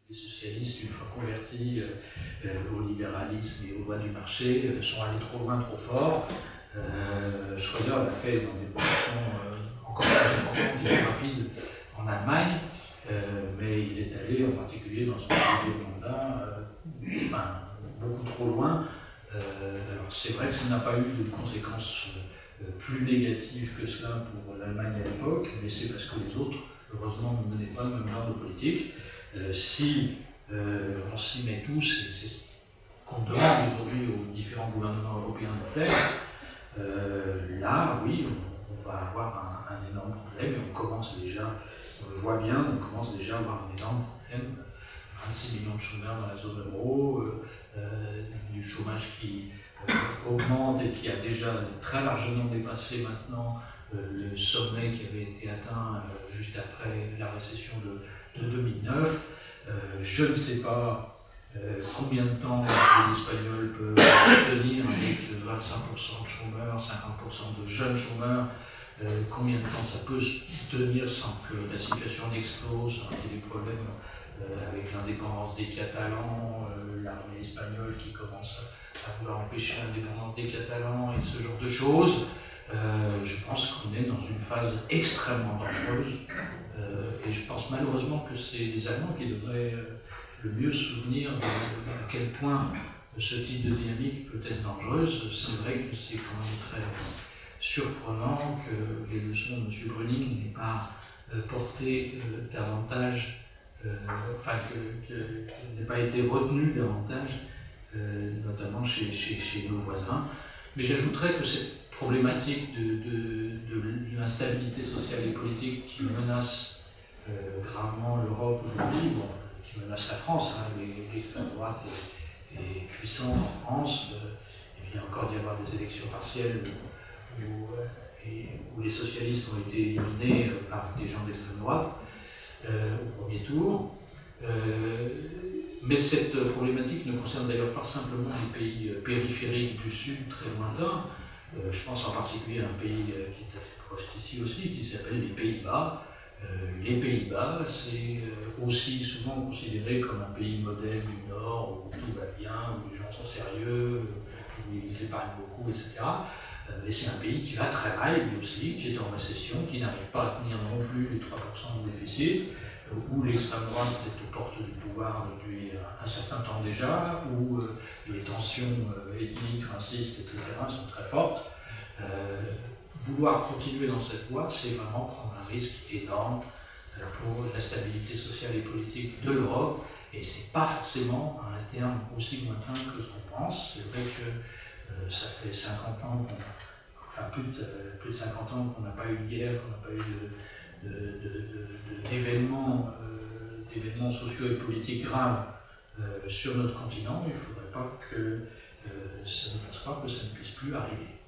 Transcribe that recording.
Les socialistes, une fois convertis au libéralisme et aux lois du marché, sont allés trop loin, trop fort. Schröder l'a fait dans des proportions encore plus importantes et plus rapides en Allemagne, mais il est allé en particulier dans son deuxième mandat beaucoup trop loin. Alors c'est vrai que ça n'a pas eu de conséquences plus négatives que cela pour l'Allemagne à l'époque, mais c'est parce que les autres, heureusement, ne menaient pas le même genre de politique. Si on s'y met tous, et c'est ce qu'on demande aujourd'hui aux différents gouvernements européens de faire, là, oui, on va avoir un énorme problème, et on commence déjà, on le voit bien, on commence déjà à avoir un énorme problème. 26 millions de chômeurs dans la zone euro, du chômage qui augmente et qui a déjà très largement dépassé maintenant le sommet qui avait été atteint juste après la récession de 2009. Je ne sais pas combien de temps les Espagnols peuvent tenir avec 25% de chômeurs, 50% de jeunes chômeurs. Combien de temps ça peut tenir sans que la situation n'explose, sans qu'il y ait des problèmes avec l'indépendance des Catalans, l'armée espagnole qui commence à vouloir empêcher l'indépendance des Catalans et ce genre de choses. Je pense qu'on est dans une phase extrêmement dangereuse et je pense malheureusement que c'est les Allemands qui devraient le mieux se souvenir de à quel point ce type de dynamique peut être dangereuse. C'est vrai que c'est quand même très surprenant que les leçons de M. Brüning n'aient pas porté davantage, n'aient pas été retenues davantage, notamment chez nos voisins. Mais j'ajouterais que cette problématique de l'instabilité sociale et politique qui menace gravement l'Europe aujourd'hui, qui menace la France, l'extrême droite est puissante en France, il vient encore d'y avoir des élections partielles où les socialistes ont été éliminés par des gens d'extrême droite au premier tour. Mais cette problématique ne concerne d'ailleurs pas simplement les pays périphériques du Sud, très lointains. Je pense en particulier à un pays qui est assez proche d'ici aussi, qui s'appelle les Pays-Bas. Les Pays-Bas, c'est aussi souvent considéré comme un pays modèle du Nord, où tout va bien, où les gens sont sérieux, où ils épargnent beaucoup, etc. Mais c'est un pays qui va très mal, lui aussi, qui est en récession, qui n'arrive pas à tenir non plus les 3% de déficit, où l'extrême droite est aux portes du pouvoir depuis un certain temps déjà, où les tensions ethniques, racistes, etc. sont très fortes. Vouloir continuer dans cette voie, c'est vraiment prendre un risque énorme pour la stabilité sociale et politique de l'Europe, et c'est pas forcément à un terme aussi lointain que ce qu'on pense. C'est vrai que ça fait 50 ans, plus de 50 ans qu'on n'a pas eu de guerre, qu'on n'a pas eu d'événements sociaux et politiques graves sur notre continent. Il ne faudrait pas que ça nous fasse croire que ça ne puisse plus arriver.